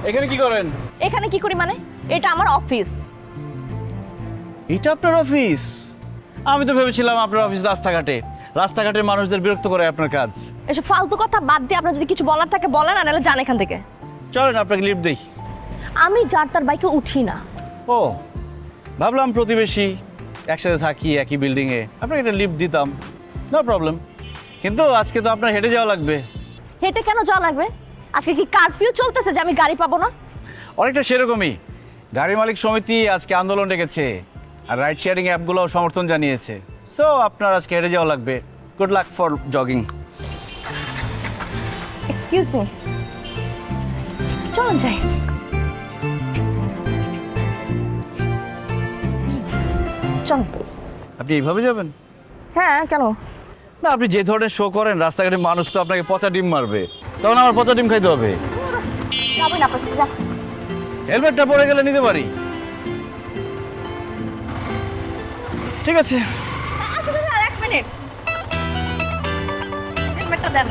এখানে কি করেন? এখানে কি করি মানে? এটা আমার অফিস। এটা আপনার অফিস? আমি তো ভেবেছিলাম আপনার অফিস রাস্তাঘাটে। রাস্তাঘাটের মানুষদের বিরক্ত করে আপনার কাজ। এসব ফালতু কথা বাদ দিয়ে আপনার যদি কিছু বলার থাকে বলেন, আর নাহলে যান এখান থেকে। চলেন আপনাকে লিফট দেই। আমি যার তার বাইকে উঠি না। ও, ভাবলাম প্রতিবেশী, একসাথে থাকি একই বিল্ডিংয়ে, আপনাকে একটা লিফট দিতাম, নো প্রবলেম। কিন্তু আজকে তো আপনার হেঁটে যাওয়া লাগবে। হেঁটে কেন যাওয়া লাগবে? আজকে কি কারফিউ চলতেছে যে আমি গাড়ি পাবো না? অনেকটা সেরকমই। গাড়ি মালিক সমিতি আজকে আন্দোলন ডেকেছে, আর রাইড শেয়ারিং অ্যাপগুলোও সমর্থন জানিয়েছে। সো আপনার আজকে হেঁটে যাওয়া লাগবে। Good luck for jogging. Excuse me, চলুন যাই। চল। আপনি এইভাবে যাবেন? হ্যাঁ, কেন? না, আপনি যে ধরনের শো করেন, রাস্তাঘাটে মানুষ তো আপনাকে পচা ডিম মারবে, তখন আমার পচা ডিম খাইতে হবে। যাবো না আপনার সাথে, যা। হেলমেটটা পরে গেলে নিতে পারি। ঠিক আছে। আচ্ছা, এক মিনিট, হেলমেটটা দেন।